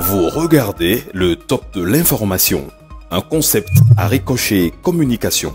Vous regardez le top de l'information, un concept à Ricochet Communication.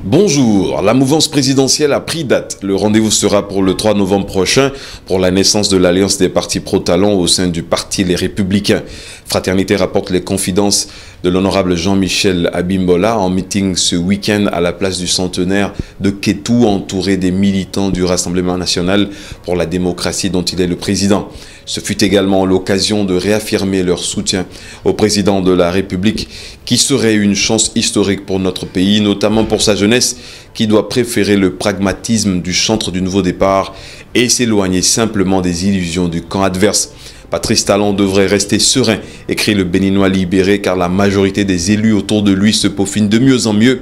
Bonjour, la mouvance présidentielle a pris date. Le rendez-vous sera pour le 3 novembre prochain pour la naissance de l'Alliance des partis pro-talents au sein du parti Les Républicains. Fraternité rapporte les confidences de l'honorable Jean-Michel Abimbola en meeting ce week-end à la place du centenaire de Kétou, entouré des militants du Rassemblement national pour la démocratie dont il est le président. Ce fut également l'occasion de réaffirmer leur soutien au président de la République qui serait une chance historique pour notre pays, notamment pour sa jeunesse qui doit préférer le pragmatisme du chantre du nouveau départ et s'éloigner simplement des illusions du camp adverse. Patrice Talon devrait rester serein, écrit le Béninois libéré, car la majorité des élus autour de lui se peaufinent de mieux en mieux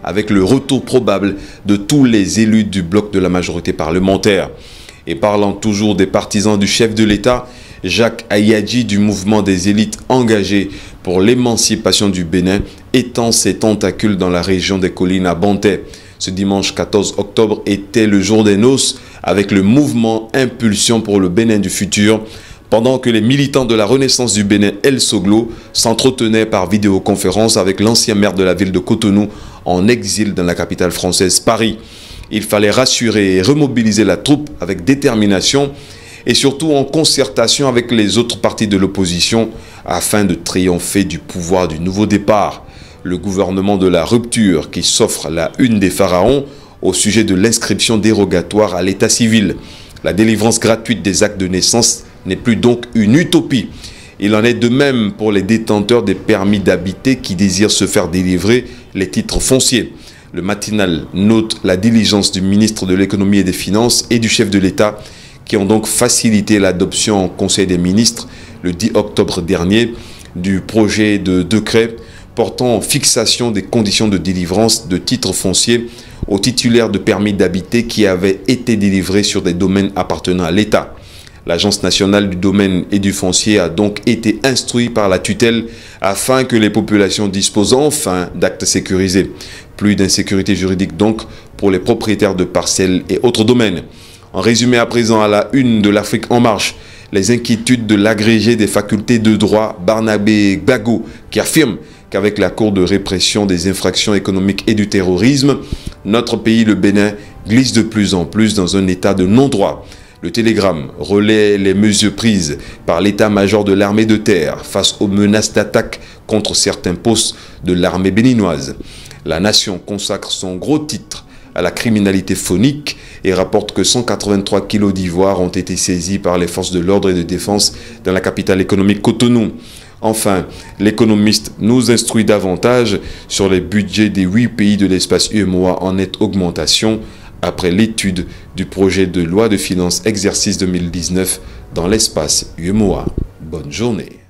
avec le retour probable de tous les élus du bloc de la majorité parlementaire. Et parlant toujours des partisans du chef de l'État, Jacques Ayadji du mouvement des élites engagées pour l'émancipation du Bénin étend ses tentacules dans la région des collines à Bantais. Ce dimanche 14 octobre était le jour des noces avec le mouvement Impulsion pour le Bénin du futur, pendant que les militants de la Renaissance du Bénin, El Soglo, s'entretenaient par vidéoconférence avec l'ancien maire de la ville de Cotonou en exil dans la capitale française, Paris. Il fallait rassurer et remobiliser la troupe avec détermination et surtout en concertation avec les autres partis de l'opposition afin de triompher du pouvoir du nouveau départ. Le gouvernement de la rupture qui s'offre la une des pharaons au sujet de l'inscription dérogatoire à l'état civil. La délivrance gratuite des actes de naissance n'est plus donc une utopie. Il en est de même pour les détenteurs des permis d'habiter qui désirent se faire délivrer les titres fonciers. Le matinal note la diligence du ministre de l'économie et des finances et du chef de l'État qui ont donc facilité l'adoption en Conseil des ministres le 10 octobre dernier du projet de décret portant fixation des conditions de délivrance de titres fonciers aux titulaires de permis d'habiter qui avaient été délivrés sur des domaines appartenant à l'État. L'Agence nationale du domaine et du foncier a donc été instruite par la tutelle afin que les populations disposent enfin d'actes sécurisés. Plus d'insécurité juridique donc pour les propriétaires de parcelles et autres domaines. En résumé à présent à la une de l'Afrique en marche, les inquiétudes de l'agrégé des facultés de droit Barnabé Gbagbo qui affirme qu'avec la Cour de répression des infractions économiques et du terrorisme, notre pays, le Bénin, glisse de plus en plus dans un état de non-droit. Le Télégramme relaie les mesures prises par l'état-major de l'armée de terre face aux menaces d'attaque contre certains postes de l'armée béninoise. La Nation consacre son gros titre à la criminalité phonique et rapporte que 183 kilos d'ivoire ont été saisis par les forces de l'ordre et de défense dans la capitale économique Cotonou. Enfin, l'économiste nous instruit davantage sur les budgets des 8 pays de l'espace UEMOA en nette augmentation après l'étude du projet de loi de finances exercice 2019 dans l'espace UEMOA. Bonne journée.